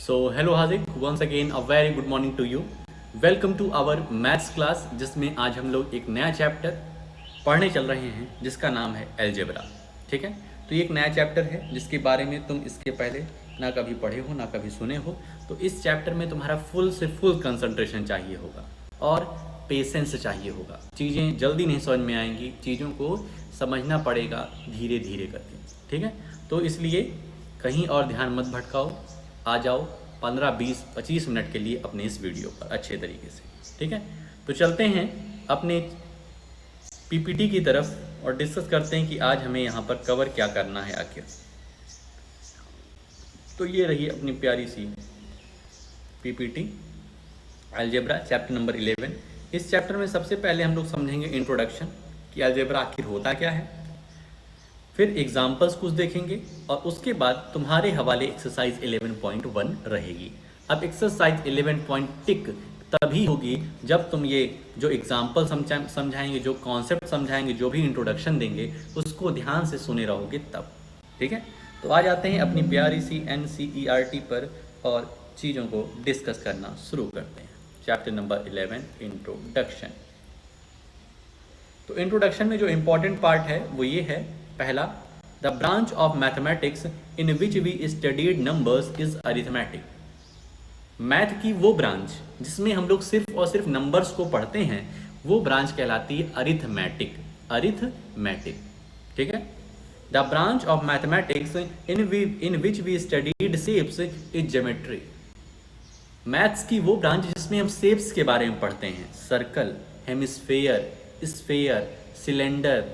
So hello Haziq, once again a very good morning to you. Welcome to our maths class जिसमें आज हम लोग एक नया चैप्टर पढ़ने चल रहे हैं जिसका नाम है अलजेब्रा। ठीक है, तो ये एक नया चैप्टर है जिसके बारे में तुम इसके पहले ना कभी पढ़े हो ना कभी सुने हो। तो इस चैप्टर में तुम्हारा फुल से फुल कंसंट्रेशन चाहिए होगा और पेशेंस चाहिए होगा। चीज़ें जल्दी नहीं समझ में आएंगी, चीज़ों को समझना पड़ेगा धीरे धीरे करके। ठीक है, तो इसलिए कहीं और ध्यान मत भटकाओ, आ जाओ 15, 20, 25 मिनट के लिए अपने इस वीडियो पर अच्छे तरीके से। ठीक है, तो चलते हैं अपने पीपीटी की तरफ और डिस्कस करते हैं कि आज हमें यहाँ पर कवर क्या करना है आखिर। तो ये रही अपनी प्यारी सी पीपीटी अलजेब्रा चैप्टर नंबर 11। इस चैप्टर में सबसे पहले हम लोग समझेंगे इंट्रोडक्शन कि अलजेब्रा आखिर होता क्या है, फिर एग्जाम्पल्स कुछ देखेंगे और उसके बाद तुम्हारे हवाले एक्सरसाइज 11.1 रहेगी। अब एक्सरसाइज 11 टिक तभी होगी जब तुम ये जो एग्जाम्पल समझाएंगे, जो कॉन्सेप्ट समझाएंगे, जो भी इंट्रोडक्शन देंगे उसको ध्यान से सुने रहोगे तब। ठीक है, तो आ जाते हैं अपनी प्यारी सी NCERT पर और चीज़ों को डिस्कस करना शुरू करते हैं। Chapter number 11 introduction. तो इंट्रोडक्शन में जो इम्पोर्टेंट पार्ट है वो ये है, पहला, the branch of mathematics in which we studied numbers is arithmetic. Math की वो ब्रांच जिसमें हम लोग सिर्फ और सिर्फ नंबर्स को पढ़ते हैं वो ब्रांच कहलाती है अरिथमेटिक। अरिथमेटिक, ठीक है। The branch of mathematics in which we studied shapes is geometry. Maths की वो ब्रांच जिसमें हम शेप्स के बारे में पढ़ते हैं, circle, hemisphere, sphere, cylinder,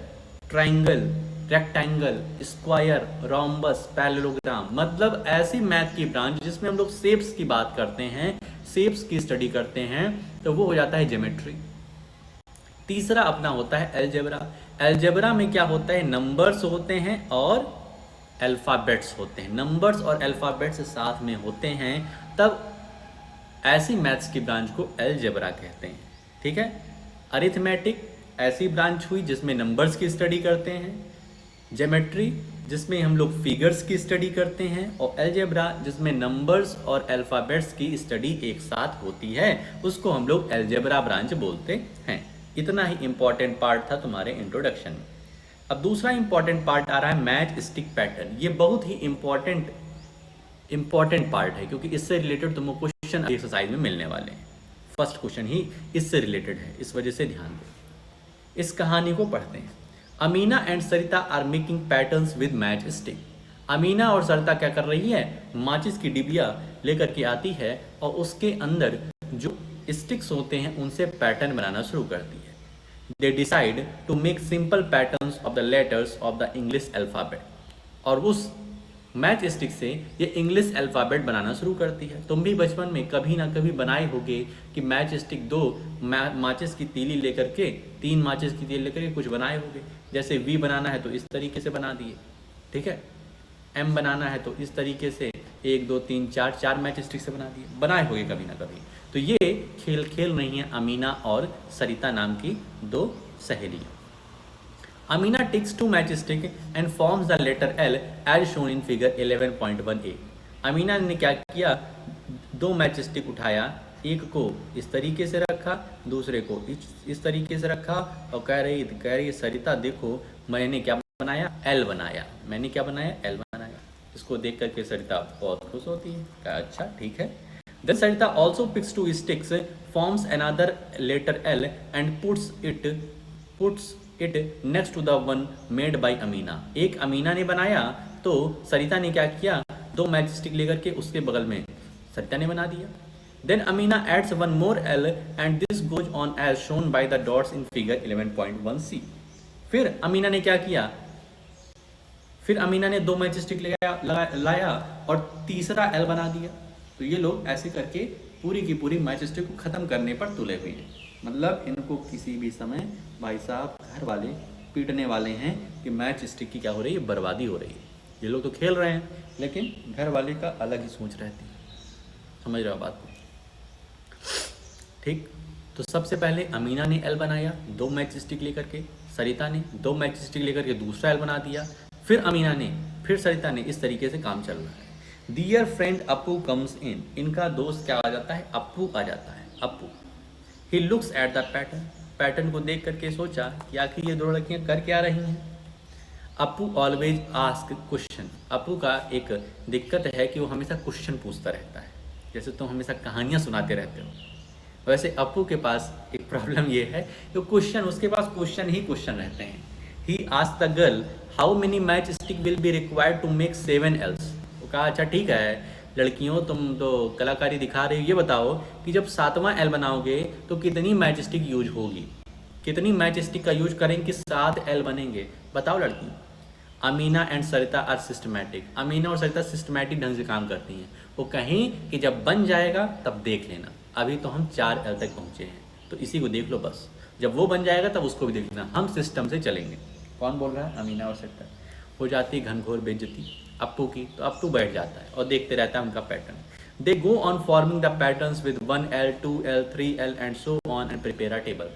triangle, rectangle, square, rhombus, parallelogram. मतलब ऐसी मैथ की ब्रांच जिसमें हम लोग शेप्स की बात करते हैं, शेप्स की स्टडी करते हैं, तो वो हो जाता है ज्योमेट्री। तीसरा अपना होता है अलजेब्रा। अलजेब्रा में क्या होता है, नंबर्स होते हैं और अल्फ़ाबेट्स होते हैं। नंबर्स और अल्फ़ाबेट्स साथ में होते हैं, तब ऐसी मैथ्स की ब्रांच को अलजेब्रा कहते हैं। ठीक है, अरिथमेटिक ऐसी ब्रांच हुई जिसमें नंबर्स की स्टडी करते हैं, ज्योमेट्री जिसमें हम लोग फिगर्स की स्टडी करते हैं, और अलजेब्रा जिसमें नंबर्स और अल्फ़ाबेट्स की स्टडी एक साथ होती है, उसको हम लोग अलजेब्रा ब्रांच बोलते हैं। इतना ही इंपॉर्टेंट पार्ट था तुम्हारे इंट्रोडक्शन में। अब दूसरा इंपॉर्टेंट पार्ट आ रहा है मैच स्टिक पैटर्न। ये बहुत ही इंपॉर्टेंट पार्ट है क्योंकि इससे रिलेटेड तुमको क्वेश्चन एक्सरसाइज में मिलने वाले हैं। फर्स्ट क्वेश्चन ही इससे रिलेटेड है, इस वजह से ध्यान दो। इस कहानी को पढ़ते हैं। Amina and Sarita are making patterns with match stick. Amina और सरिता क्या कर रही है, माचिस की डिबिया लेकर के आती है और उसके अंदर जो स्टिक्स होते हैं उनसे पैटर्न बनाना शुरू करती है। They decide to make simple patterns of the letters of the English alphabet. और उस मैच स्टिक से ये इंग्लिश अल्फ़ाबेट बनाना शुरू करती है। तुम भी बचपन में कभी ना कभी बनाए होगे कि मैच स्टिक 2 माचिस की तीली लेकर के, 3 माचिस की तीली लेकर के कुछ बनाए होगे। जैसे V बनाना है तो इस तरीके से बना दिए, ठीक है। M बनाना है तो इस तरीके से 1 2 3 4 4 मैच स्टिक से बना दिए, बनाए होगे कभी ना कभी। तो ये खेल रही हैं अमीना और सरिता नाम की 2 सहेलियाँ। Amina takes 2 matchstick and forms the letter L as shown in figure 11.1a। Amina ने क्या किया, 2 मैच स्टिक उठाया, एक को इस तरीके से रखा, दूसरे को इस तरीके से रखा और कह रही सरिता देखो मैंने क्या बनाया, L बनाया। मैंने क्या बनाया, L बनाया। इसको देख करके सरिता बहुत खुश होती है, कहा अच्छा ठीक है। Then Sarita also picks 2 sticks, forms another letter L and puts it next to the one made by Amina. एक अमीना ने बनाया तो सरिता ने क्या किया, 2 मैच स्टिक लेकर के उसके बगल में सरिता ने बना दिया। Then Amina adds 1 more L and this goes on as shown by the dots in figure 11.1c। फिर अमीना ने क्या किया, फिर अमीना ने 2 मैच स्टिक लाया और तीसरा L बना दिया। तो ये लोग ऐसे करके पूरी की पूरी मैच स्टिक को ख़त्म करने पर तुले हुए हैं। मतलब इनको किसी भी समय भाई साहब घर वाले पीटने वाले हैं कि मैच स्टिक की क्या हो रही है, बर्बादी हो रही है। ये लोग तो खेल रहे हैं लेकिन घर वाले का अलग ही सोच रहती है। समझ रहे हो बात को, ठीक। तो सबसे पहले अमीना ने L बनाया 2 मैच स्टिक लेकर के, सरिता ने 2 मैच स्टिक लेकर के दूसरा L बना दिया, फिर अमीना ने, फिर सरिता ने, इस तरीके से काम चल रहा है। Dear friend Apu comes in, इनका दोस्त क्या आ जाता है, अपू आ जाता है, Apu. He looks at the pattern, pattern को देख करके सोचा कि आखिर ये दो लड़कियां कर क्या रही हैं। अपू ऑलवेज आस्क क्वेश्चन, अपू का एक दिक्कत है कि वो हमेशा क्वेश्चन पूछता रहता है। जैसे तुम हमेशा कहानियाँ सुनाते रहते हो, वैसे अपू के पास एक प्रॉब्लम ये है कि क्वेश्चन, उसके पास क्वेश्चन ही क्वेश्चन रहते हैं। He ask the girl how many match stick will be required to make 7 Ls. वो कहा अच्छा ठीक है लड़कियों, तुम तो कलाकारी दिखा रही हो, ये बताओ कि जब 7वां एल बनाओगे तो कितनी मैच स्टिक यूज होगी, कितनी मैच स्टिक का यूज करेंगे कि 7 एल बनेंगे, बताओ लड़की। Amina and Sarita are systematic, Amina और सरिता सिस्टमैटिक ढंग से काम करती हैं। वो कहीं कि जब बन जाएगा तब देख लेना, अभी तो हम 4 एल तक पहुँचे हैं, तो इसी को देख लो बस, जब वो बन जाएगा तब उसको भी देख लेना, हम सिस्टम से चलेंगे। कौन बोल रहा है, अमीना और सरिता। हो जाती घनघोर बेइज्जती अप्पू की, तो अप्पू बैठ जाता है और देखते रहता है उनका pattern. They go on forming the patterns with 1L 2L 3L and so on and prepare a table.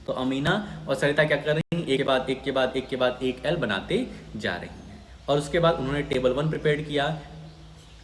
तो अमीना और सरिता क्या कर रही हैं, एक के बाद एक के बाद एक के बाद एक एल बनाते जा रही हैं। और उसके बाद उन्होंने टेबल 1 प्रिपेयर किया।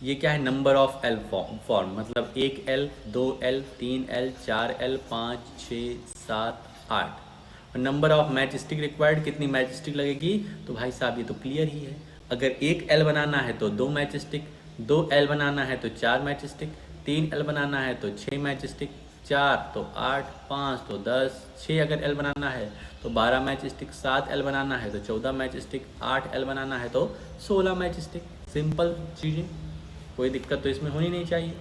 ये क्या है, नंबर ऑफ एल फॉर्म, मतलब 1L 2L 3L 4L 5 6 7 8। और number of match stick required, कितनी मैच स्टिक लगेगी, तो भाई साहब ये तो क्लियर ही है। अगर 1L बनाना है तो 2 मैच स्टिक, 2L बनाना है तो 4 मैच स्टिक, 3L बनाना है तो 6 मैच स्टिक, 4 तो 8, 5 तो 10, 6 अगर एल बनाना है तो 12 मैच स्टिक, 7 एल बनाना है तो 14 मैच स्टिक, 8 एल बनाना है तो 16 मैच स्टिक। सिंपल चीज़ें, कोई दिक्कत तो इसमें होनी नहीं चाहिए।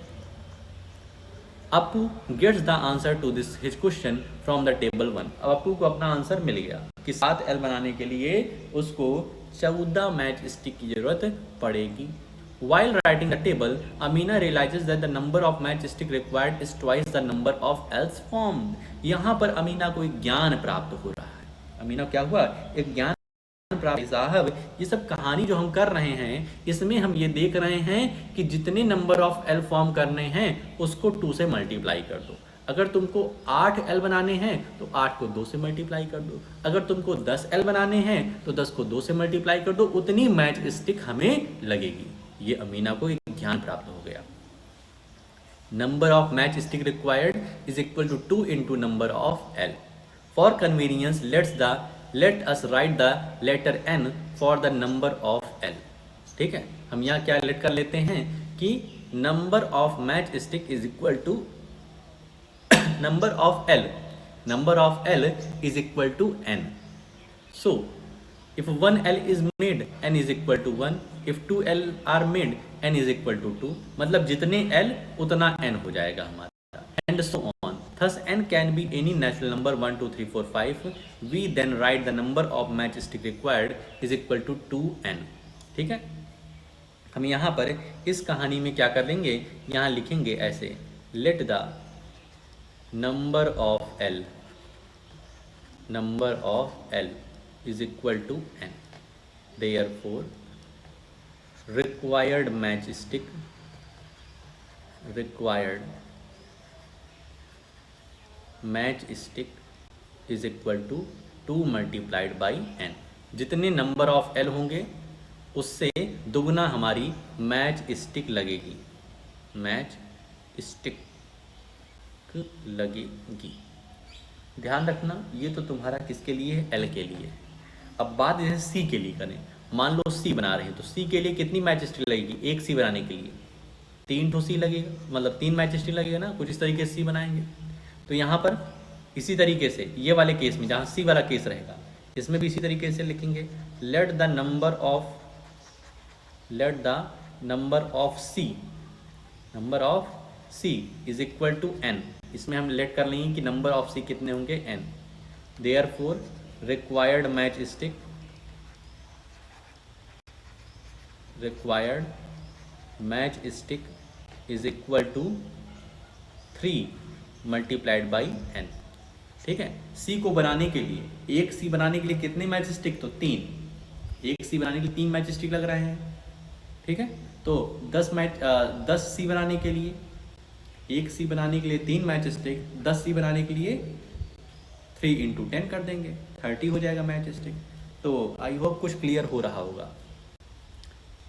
Apu gets the answer to this his question from the table 1। अब अपू को अपना आंसर मिल गया कि 7 एल बनाने के लिए उसको 14 मैच स्टिक की जरूरत पड़ेगी। While writing the table, Amina realizes that the number of matchstick required is twice the number of L's formed. यहाँ पर अमीना को एक ज्ञान प्राप्त हो रहा है। अमीना क्या हुआ, एक ज्ञान प्राप्त। साहब ये सब कहानी जो हम कर रहे हैं इसमें हम ये देख रहे हैं कि जितने नंबर ऑफ एल फॉर्म करने हैं उसको 2 से मल्टीप्लाई कर दो। अगर तुमको 8 एल बनाने हैं तो 8 को 2 से मल्टीप्लाई कर दो। अगर तुमको 10 एल बनाने हैं तो 10 को 2 से मल्टीप्लाई कर दो, उतनी मैच स्टिक हमें लगेगी। ये अमीना को एक ज्ञान प्राप्त हो गया। Number of match stick required is equal to 2 into number of L. For convenience let us write the letter n for the number of L. ठीक है, हम यहाँ क्या लेट कर लेते हैं कि number of match stick is equal to number of L is equal to n। So if 1L is made n is equal to 1, if 2L are made n is equal to 2, मतलब जितने L उतना n हो जाएगा हमारा, and so on. Thus n can be any natural number 1 2 3 4 5. We then write the number of matchstick required is equal to 2n. ठीक है, हम यहाँ पर इस कहानी में क्या कर लेंगे, यहाँ लिखेंगे ऐसे, let the number of L is equal to n. Therefore, required matchstick is equal to 2 multiplied by n. जितने नंबर ऑफ एल होंगे उससे दुगना हमारी मैच स्टिक लगेगी, ध्यान रखना ये तो तुम्हारा किसके लिए है, एल के लिए। अब बात जैसे सी के लिए करें, मान लो सी बना रहे हैं तो सी के लिए कितनी मैच स्टिक लगेगी, एक सी बनाने के लिए 3 ठो सी लगेगा, मतलब 3 मैच स्टिक लगेगा ना, कुछ इस तरीके से सी बनाएंगे। तो यहाँ पर इसी तरीके से ये वाले केस में जहाँ सी वाला केस रहेगा इसमें भी इसी तरीके से लिखेंगे, let the number of C is equal to n। इसमें हम लेट कर लेंगे कि नंबर ऑफ सी कितने होंगे, n। Therefore required match stick is equal to 3 multiplied by n। ठीक है, सी को बनाने के लिए, एक सी बनाने के लिए कितने मैच स्टिक, तो 3, एक सी बनाने के लिए 3 मैच स्टिक लग रहे हैं। ठीक है, तो 10 सी बनाने के लिए, एक सी बनाने के लिए 3 मैच स्टिक, 10 सी बनाने के लिए 3 इंटू 10 कर देंगे, 30 हो जाएगा मैच स्टिक। तो आई होप कुछ क्लियर हो रहा होगा।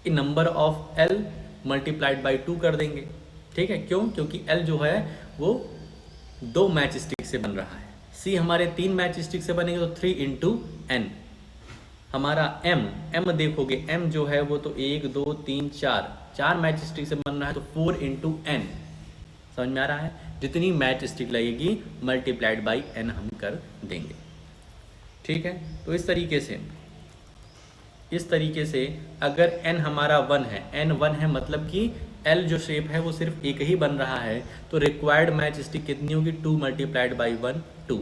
Number of L multiplied by 2 कर देंगे। ठीक है, क्यों? क्योंकि L जो है वो 2 मैच स्टिक से बन रहा है, C हमारे 3 मैच स्टिक से बनेंगे तो 3 इंटू N। हमारा M देखोगे M जो है वो तो 1 2 3 4 मैच स्टिक से बन रहा है तो 4 इंटू N। समझ में आ रहा है? जितनी मैच स्टिक लगेगी मल्टीप्लाइड बाई N हम कर देंगे। ठीक है, तो इस तरीके से अगर n हमारा 1 है, n 1 है मतलब कि L जो शेप है वो सिर्फ एक ही बन रहा है, तो रिक्वायर्ड मैच स्टिक कितनी होगी? 2 मल्टीप्लाइड बाई 1 2।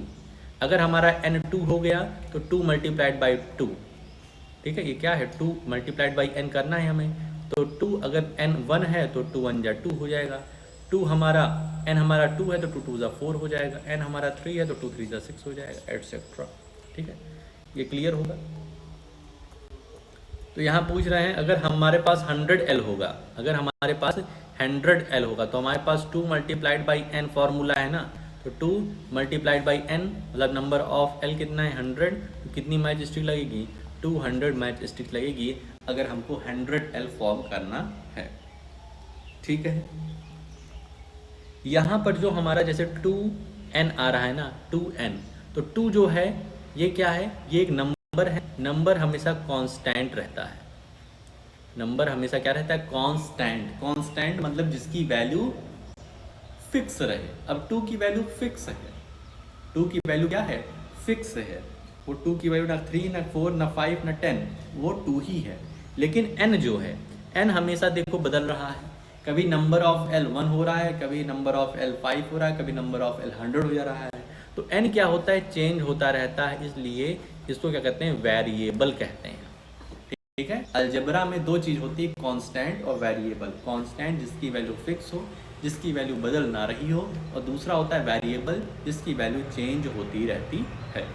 अगर हमारा n 2 हो गया तो 2 मल्टीप्लाइड बाई 2। ठीक है, ये क्या है? 2 मल्टीप्लाइड बाई n करना है हमें, तो 2 अगर n 1 है तो 2 1 जा 2 हो जाएगा। n हमारा 2 है तो 2 2 जा 4 हो जाएगा। n हमारा 3 है तो 2 3 जा 6 हो जाएगा, एटसेट्रा। ठीक है, ये क्लियर होगा? तो यहाँ पूछ रहे हैं अगर हमारे पास 100L होगा, अगर हमारे पास 100L होगा तो हमारे पास 2 मल्टीप्लाइड बाई n फॉर्मूला है ना, तो 2 मल्टीप्लाइड बाई n मतलब नंबर ऑफ L कितना है? 100। तो कितनी मैच स्टिक लगेगी? 200 मैच स्टिक लगेगी अगर हमको 100L फॉर्म करना है। ठीक है, यहाँ पर जो हमारा जैसे 2n आ रहा है ना, 2n, तो 2 जो है ये क्या है? ये एक नंबर है। नंबर हमेशा कांस्टेंट रहता है। नंबर हमेशा क्या रहता है? कांस्टेंट। कांस्टेंट मतलब जिसकी वैल्यू फिक्स रहे। अब 2 की वैल्यू फिक्स है। 2 की वैल्यू क्या है? फिक्स है। वो 2 की वैल्यू ना 3 ना 4 ना 5 ना 10, वो 2 ही है। लेकिन n जो है, n हमेशा देखो बदल रहा है। कभी नंबर ऑफ L 1 हो रहा है, कभी नंबर ऑफ L 5 हो रहा है, कभी नंबर ऑफ L 100 हो जा रहा है। तो n क्या होता है? चेंज होता रहता है, इसलिए इसको क्या कहते हैं? वेरिएबल कहते हैं। ठीक है, अलजेब्रा में 2 चीज़ होती है, कांस्टेंट और वेरिएबल। कांस्टेंट जिसकी वैल्यू फिक्स हो, जिसकी वैल्यू बदल ना रही हो, और दूसरा होता है वेरिएबल जिसकी वैल्यू चेंज होती रहती है।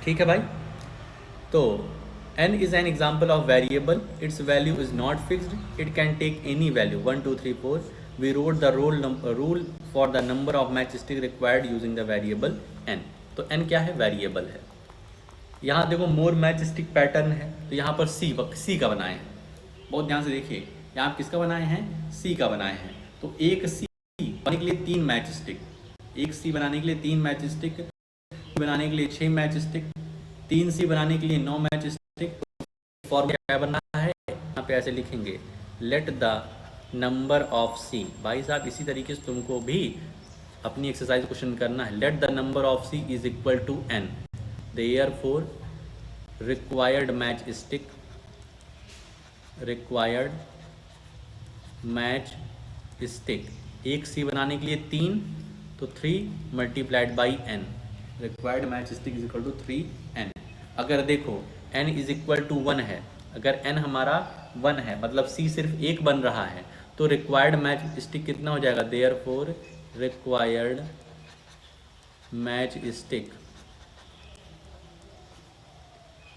ठीक है भाई, तो n is an example of variable. Its value is not fixed. It can take any value 1 2 3 4. We wrote the rule for the number of matchstick required using the variable n. तो n क्या है? Variable है। यहाँ देखो more match stick pattern है, तो यहाँ पर C का बनाए हैं। बहुत ध्यान से देखिए, यहाँ किसका बनाए हैं? C का बनाए हैं। तो एक C बनाने के लिए 3 मैच स्टिक, एक C बनाने के लिए 3 मैच स्टिक, बनाने के लिए 6 मैच स्टिक, 3C बनाने के लिए 9 मैच स्टिक। फॉर्मूला क्या बनना है? यहाँ पे ऐसे लिखेंगे, let the number of C। भाई साहब इसी तरीके से तुमको भी अपनी एक्सरसाइज क्वेश्चन करना है। Let the number of C is equal to n, therefore required match stick एक C बनाने के लिए 3, तो 3 multiplied by n, required match stick is equal to 3n। अगर देखो n इज इक्वल टू 1 है, अगर n हमारा 1 है मतलब C सिर्फ एक बन रहा है, तो रिक्वायर्ड मैच स्टिक कितना हो जाएगा? Therefore required match stick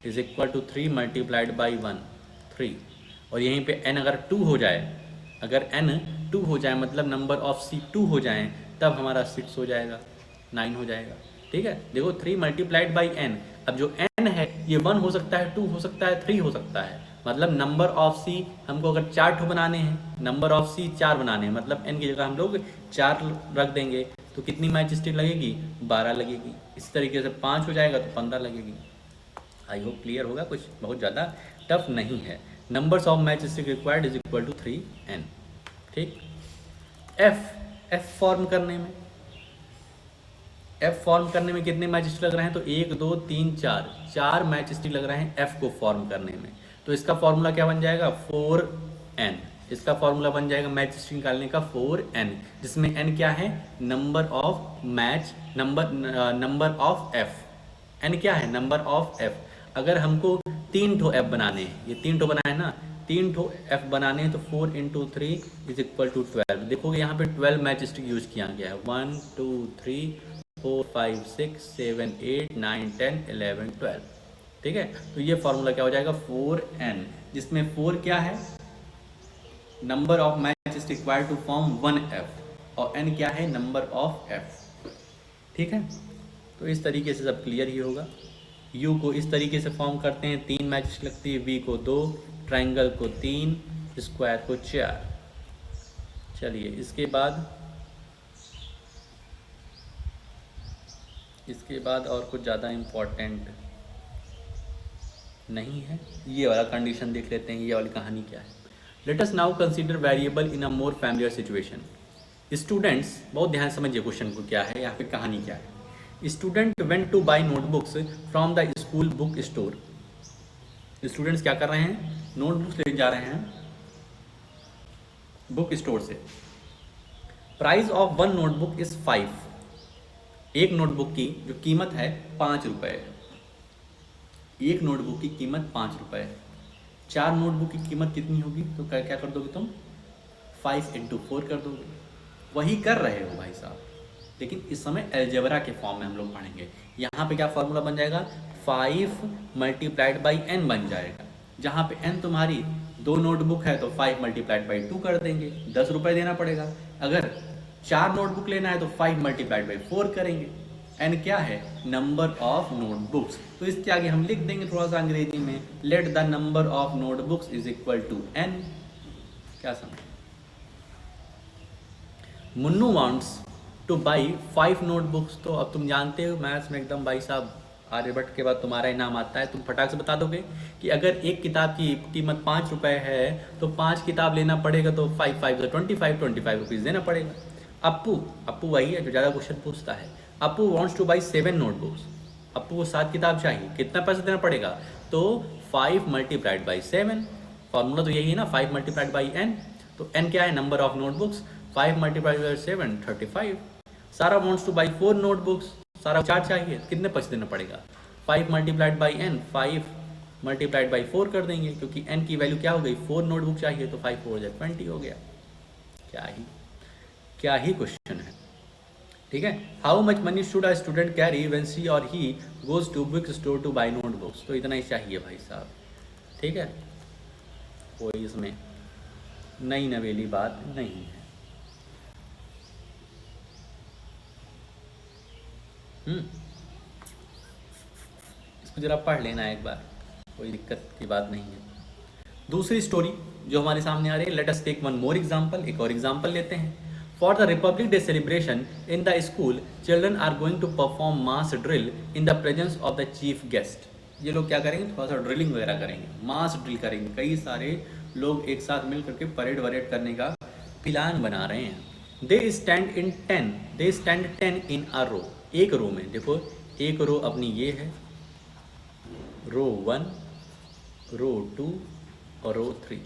is equal to 3 multiplied by 1 3। और यहीं पे n अगर 2 हो जाए, अगर n 2 हो जाए मतलब नंबर ऑफ C 2 हो जाए, तब हमारा 6 हो जाएगा, 9 हो जाएगा। ठीक है, देखो 3 मल्टीप्लाइड बाई n। अब जो n है ये 1 हो सकता है, 2 हो सकता है, 3 हो सकता है। मतलब नंबर ऑफ C हमको अगर 4 ठो बनाने हैं, नंबर ऑफ C 4 बनाने हैं, मतलब n की जगह हम लोग 4 रख देंगे, तो कितनी मैच स्टिक लगेगी? 12 लगेगी। इस तरीके से 5 हो जाएगा तो 15 लगेगी। आई होप क्लियर होगा, कुछ बहुत ज़्यादा टफ नहीं है। Numbers of match stick required is equal to 3n। ठीक, F फॉर्म करने में कितने मैच स्टिक लग रहे हैं? तो 1 2 3 4 मैच स्टिक लग रहे हैं F को फॉर्म करने में। तो इसका फॉर्मूला क्या बन जाएगा? 4n। इसका फॉर्मूला बन जाएगा मैच स्टिक निकालने का 4n, जिसमें n क्या है? Number of match, number of F। n क्या है? Number of F। अगर हमको 3 ठो F बनाने हैं, ये 3 ठो बनाए ना, 3 ठो F बनाने हैं, तो 4 इंटू 3 इज इक्वल टू 12। देखोगे यहाँ पे 12 मैच स्टिक यूज किया गया है। 1 2 3 4 5 6 7 8 9 10 11 12। ठीक है, तो ये फॉर्मूला क्या हो जाएगा? 4n, जिसमें 4 क्या है? Number of match stick required to form 1F, और n क्या है? Number of F। ठीक है, तो इस तरीके से सब क्लियर ही होगा। U को इस तरीके से फॉर्म करते हैं, 3 मैच लगती है, V को 2, ट्राइंगल को 3, स्क्वायर को 4। चलिए इसके बाद और कुछ ज़्यादा इम्पोर्टेंट नहीं है। ये वाला कंडीशन देख लेते हैं, ये वाली कहानी क्या है। Let us now consider variable in a more familiar situation. Students, बहुत ध्यान से समझिए क्वेश्चन को क्या है, यहाँ पे कहानी क्या है। Student went to buy notebooks from the school book store. Students क्या कर रहे हैं, नोटबुक्स ले जा रहे हैं बुक स्टोर से। Price of one notebook is 5। एक नोटबुक की जो कीमत है 5 रुपये। एक नोटबुक की कीमत 5 रुपये। 4 नोटबुक की कीमत कितनी होगी, तो क्या कर दोगे तुम, 5 × 4 कर दोगे। वही कर रहे हो भाई साहब, लेकिन इस समय अलजेब्रा के फॉर्म में हम लोग पढ़ेंगे। यहाँ पे क्या फॉर्मूला बन जाएगा, 5 × n बन जाएगा। जहाँ पे n तुम्हारी 2 नोटबुक है तो 5 × 2 कर देंगे, 10 रुपये देना पड़ेगा। अगर 4 नोटबुक लेना है तो 5 × 4 करेंगे। n क्या है, नंबर ऑफ नोटबुक्स। तो इसके आगे हम लिख देंगे थोड़ा सा अंग्रेजी में, let the number of notebooks is equal to n। क्या समझ, Munnu wants to buy 5 notebooks. तो अब तुम जानते हो मैथ्स में एकदम भाई साहब आर्यभट्ट के बाद तुम्हारा ही नाम आता है। तुम फटाक से बता दोगे कि अगर एक किताब की कीमत 5 रुपये है तो 5 किताब लेना पड़ेगा, तो 5 5 25 रुपीज़ देना पड़ेगा। अप्पू वही है जो ज़्यादा क्वेश्चन पूछता है। Appu wants to by 7 notebooks. Appu को 7 किताब चाहिए, कितना पैसा देना पड़ेगा, तो 5 × 7। फॉर्मूला तो यही है ना, 5 × n। तो n क्या है, नंबर ऑफ नोटबुक्स। 5 × 7 35। सारा वांट्स टू बाई 4 नोटबुक्स। सारा 4 चाहिए, कितने पैसे देना पड़ेगा, 5 × n। 5 × 4 कर देंगे, क्योंकि n की वैल्यू क्या हो गई, 4 नोटबुक चाहिए, तो 5 4 20 हो गया। क्या ही क्वेश्चन है, ठीक है। How much money should a student carry when she और he goes to book store to buy notebooks. तो इतना ही चाहिए भाई साहब, ठीक है, कोई इसमें नई नवेली बात नहीं है। इसको जरा पढ़ लेना एक बार, कोई दिक्कत की बात नहीं है। दूसरी स्टोरी जो हमारे सामने आ रही है, let us take one more example. एक और एग्जाम्पल लेते हैं। For the Republic Day celebration in the school, children are going to perform mass drill in the presence of the chief guest. ये लोग क्या करेंगे, थोड़ा सा ड्रिलिंग वगैरह करेंगे, मास ड्रिल करेंगे। कई सारे लोग एक साथ मिल करके परेड वरेड करने का प्लान बना रहे हैं। दे स्टैंड 10 इन अ रो। एक रो में देखो, एक रो अपनी ये है, रो 1, रो 2 और रो 3।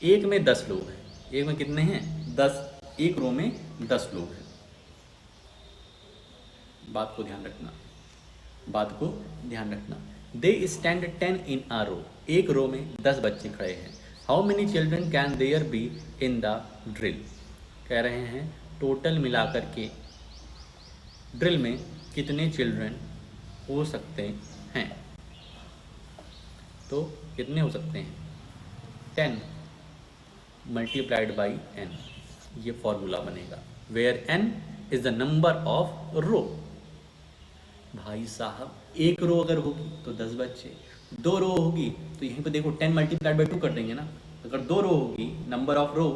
एक में 10 लोग हैं। एक में कितने हैं, 10। एक रो में 10 लोग हैं। बात को ध्यान रखना। They stand 10 in a row. एक रो में 10 बच्चे खड़े हैं। How many children can there be in the drill. कह रहे हैं टोटल मिलाकर के ड्रिल में कितने चिल्ड्रन हो सकते हैं। तो कितने हो सकते हैं, 10 × n। ये फॉर्मूला बनेगा, where n is the number of row. भाई साहब, एक रो अगर होगी तो 10 बच्चे, 2 रो होगी तो यहीं पे देखो 10 × 2 कर देंगे ना। अगर 2 रो होगी, नंबर ऑफ रो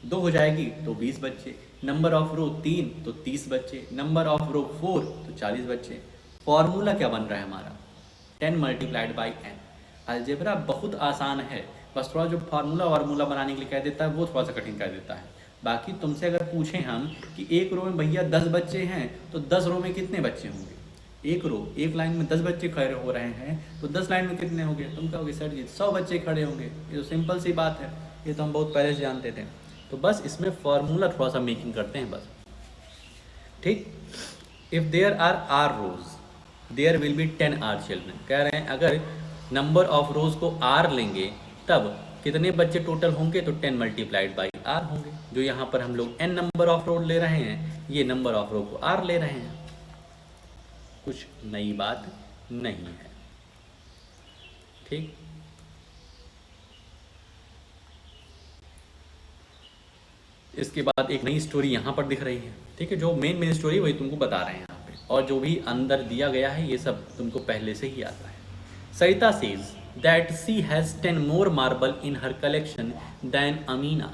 2 हो जाएगी तो 20 बच्चे, नंबर ऑफ रो 3 तो 30 बच्चे, नंबर ऑफ रो 4 तो 40 बच्चे। फॉर्मूला क्या बन रहा है हमारा, 10 × n। अलजेब्रा बहुत आसान है, बस थोड़ा जो फार्मूला बनाने के लिए कह देता है वो थोड़ा सा कठिन कर देता है। बाकी तुमसे अगर पूछें हम कि एक रो में भैया 10 बच्चे हैं तो 10 रो में कितने बच्चे होंगे। एक लाइन में 10 बच्चे खड़े हो रहे हैं तो 10 लाइन में कितने होंगे, तुम कहोगे सर जी 100 बच्चे खड़े होंगे। ये तो सिंपल सी बात है, ये तो हम बहुत पहले से जानते थे। तो बस इसमें फॉर्मूला थोड़ा सा मेकिंग करते हैं बस, ठीक। If there are rows there will be 10 R children. कह रहे हैं अगर नंबर ऑफ रोज को आर लेंगे तब कितने बच्चे टोटल होंगे, तो 10 × r होंगे। जो यहाँ पर हम लोग n नंबर ऑफ रो ले रहे हैं, ये नंबर ऑफ रो को r ले रहे हैं। कुछ नई बात नहीं है, ठीक। इसके बाद एक नई स्टोरी यहाँ पर दिख रही है, ठीक है। जो मेन स्टोरी वही तुमको बता रहे हैं यहाँ पे, और जो भी अंदर दिया गया है ये सब तुमको पहले से ही आता है। Sarita says that she has 10 more marble in her collection than Amina.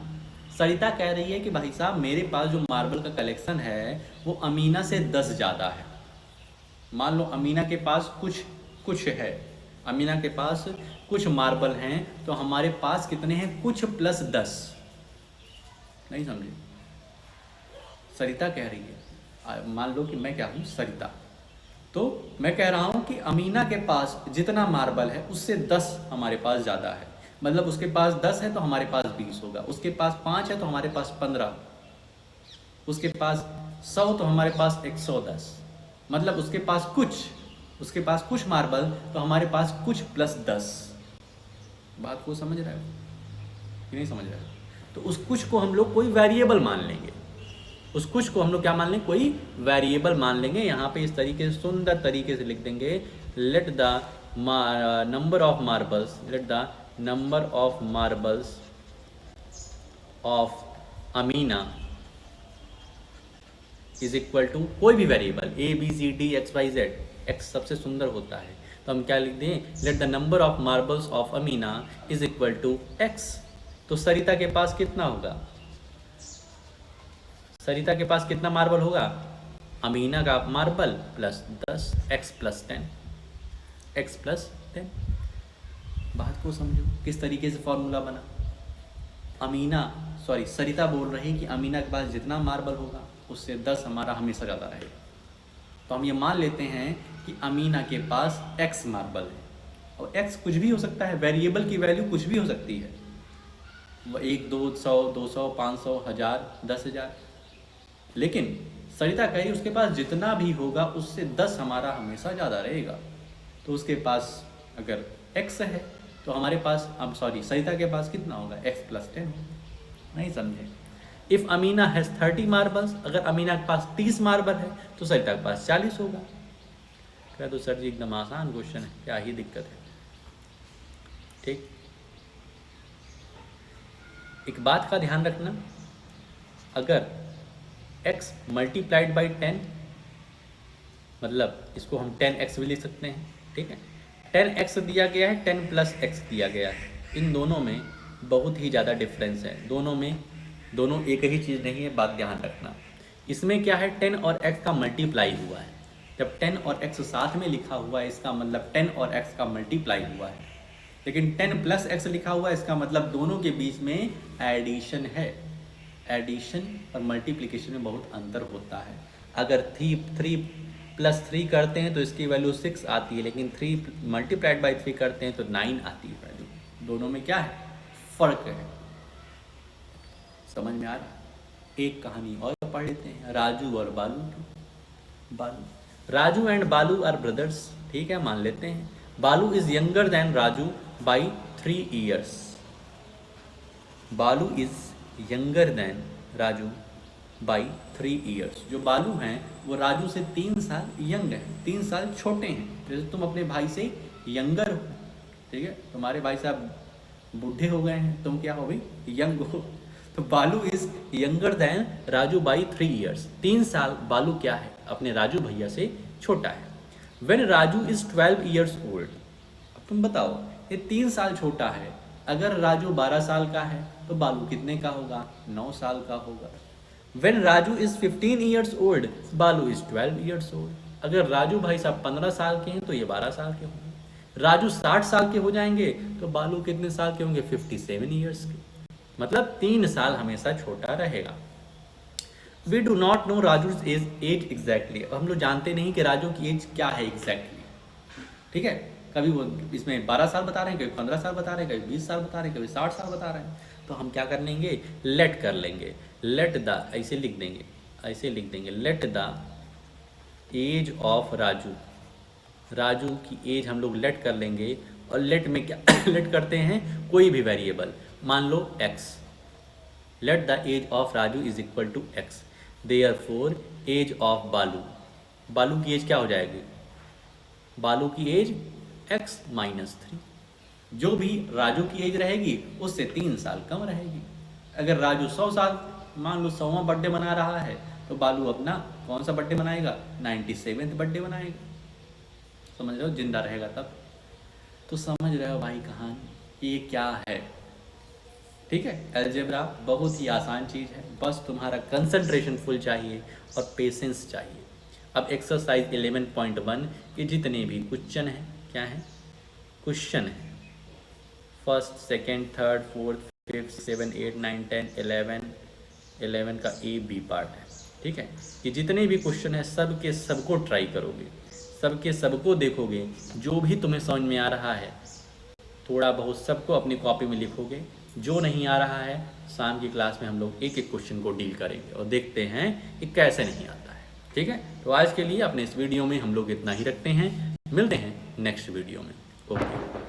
Sarita कह रही है कि भाई साहब मेरे पास जो मार्बल का कलेक्शन है वो अमीना से 10 ज़्यादा है। मान लो अमीना के पास कुछ कुछ है, अमीना के पास कुछ मार्बल हैं, तो हमारे पास कितने हैं? कुछ प्लस 10। नहीं समझे? सरिता कह रही है, मान लो कि मैं क्या हूँ? सरिता। तो मैं कह रहा हूँ कि अमीना के पास जितना मार्बल है उससे 10 हमारे पास ज़्यादा है। मतलब उसके पास 10 है तो हमारे पास 20 होगा, उसके पास 5 है तो हमारे पास 15, उसके पास 100 तो हमारे पास 110। मतलब उसके पास कुछ मार्बल तो हमारे पास कुछ प्लस 10। बात को समझ रहे हो कि नहीं समझ रहे हो? तो उस कुछ को हम लोग कोई वेरिएबल मान लेंगे, उस कुछ को हम लोग क्या मान लेंगे? कोई वेरिएबल मान लेंगे। यहाँ पे इस तरीके से सुंदर तरीके से लिख देंगे, let the number of marbles, let the number of marbles of Amina is equal to कोई भी variable A B C D X Y Z, X सबसे सुंदर होता है तो हम क्या लिख दें? Let the number of marbles of Amina is equal to X. तो सरिता के पास कितना होगा? सरिता के पास कितना मार्बल होगा? अमीना का marble plus 10, x plus 10, x plus 10। बात को समझो किस तरीके से फॉर्मूला बना। सरिता बोल रही कि अमीना के पास जितना मार्बल होगा उससे 10 हमारा हमेशा ज़्यादा रहेगा। तो हम ये मान लेते हैं कि अमीना के पास x मार्बल है, और x कुछ भी हो सकता है, वेरिएबल की वैल्यू कुछ भी हो सकती है, 1, 200, 200, 500, 1000, 10,000। लेकिन सरिता कही उसके पास जितना भी होगा उससे 10 हमारा हमेशा ज़्यादा रहेगा। तो उसके पास अगर x है तो हमारे पास सरिता के पास कितना होगा? x plus 10। नहीं समझे? इफ़ अमीना हैज़ 30 मार्बल्स, अगर अमीना के पास 30 मार्बल है तो सरिता के पास 40 होगा। क्या तो सर जी एकदम आसान क्वेश्चन है, क्या ही दिक्कत है? ठीक, एक बात का ध्यान रखना, अगर x मल्टीप्लाइड बाई 10, मतलब इसको हम 10x भी लिख सकते हैं, ठीक है? 10x दिया गया है, 10 प्लस x दिया गया है, इन दोनों में बहुत ही ज़्यादा डिफरेंस है, दोनों एक ही चीज़ नहीं है, बात ध्यान रखना। इसमें क्या है? 10 और x का मल्टीप्लाई हुआ है। जब 10 और x साथ में लिखा हुआ है इसका मतलब 10 और x का मल्टीप्लाई हुआ है। लेकिन 10 प्लस x लिखा हुआ है इसका मतलब दोनों के बीच में एडिशन है। एडिशन और मल्टीप्लिकेशन में बहुत अंतर होता है। अगर 3 प्लस 3 करते हैं तो इसकी वैल्यू 6 आती है, लेकिन 3 मल्टीप्लाइड बाई 3 करते हैं तो 9 आती है वैल्यू। दोनों में क्या है? फ़र्क है। समझ में आ रहा? एक कहानी और पढ़ लेते हैं, राजू और बालू की। Raju and Balu are brothers, ठीक है, मान लेते हैं। Balu is younger than Raju by 3 years. Balu is younger than Raju by 3 years. जो बालू हैं वो राजू से 3 साल यंग हैं, 3 साल छोटे हैं। जैसे तुम अपने भाई से यंगर हो, ठीक है, तुम्हारे भाई साहब बूढ़े हो गए हैं, तुम क्या हो भाई? यंग हो। तो बालू is younger than Raju by 3 years. 3 साल बालू क्या है? अपने राजू भैया से छोटा है। When Raju is 12 years old, अब तुम बताओ, ये 3 साल छोटा है, अगर राजू 12 साल का है तो बालू कितने का होगा? 9 साल का होगा। When Raju is 15 years old, बालू इज 12 ईयर्स ओल्ड। अगर राजू भाई साहब 15 साल के हैं तो ये 12 साल के होंगे। राजू 60 साल के हो जाएंगे तो बालू कितने साल के होंगे? 57 ईयर्स के। मतलब 3 साल हमेशा छोटा रहेगा। We do not know Raju age exactly. अब हम लोग जानते नहीं कि राजू की एज क्या है एग्जैक्टली, ठीक है? कभी वो इसमें 12 साल बता रहे हैं, कभी 15 साल बता रहे हैं, कभी 20 साल बता रहे हैं, कभी 60 साल बता रहे हैं। तो हम क्या कर लेंगे? लेट कर लेंगे। लेट द, ऐसे लिख देंगे, let the age of Raju. Raju की एज हम लोग लेट कर लेंगे, और लेट में क्या लेट करते हैं? कोई भी वेरिएबल, मान लो x। Let the age of Raju is equal to x। Therefore age of Balu, Balu की एज क्या हो जाएगी? बालू की एज x माइनस 3। जो भी राजू की एज रहेगी उससे 3 साल कम रहेगी। अगर राजू 100 साल, मान लो 100वां बर्थडे मना रहा है, तो बालू अपना कौन सा बर्थडे मनाएगा? 97th बर्थडे मनाएगा। समझ रहे हो? जिंदा रहेगा तब। तो समझ रहे हो भाई कहानी कि ये क्या है। ठीक है, अलजेब्रा बहुत ही आसान चीज़ है, बस तुम्हारा कंसंट्रेशन फुल चाहिए और पेशेंस चाहिए। अब एक्सरसाइज 11.1 के जितने भी क्वेश्चन हैं, क्या है क्वेश्चन है, first second third fourth fifth 7 8 9 10 11 का ए बी पार्ट है। ठीक है, ये जितने भी क्वेश्चन है सब के सबको ट्राई करोगे, सब के सबको देखोगे, जो भी तुम्हें समझ में आ रहा है थोड़ा बहुत सबको अपनी कॉपी में लिखोगे, जो नहीं आ रहा है शाम की क्लास में हम लोग एक एक क्वेश्चन को डील करेंगे और देखते हैं कि कैसे नहीं आता है। ठीक है, तो आज के लिए अपने इस वीडियो में हम लोग इतना ही रखते हैं, मिलते हैं नेक्स्ट वीडियो में। ओके।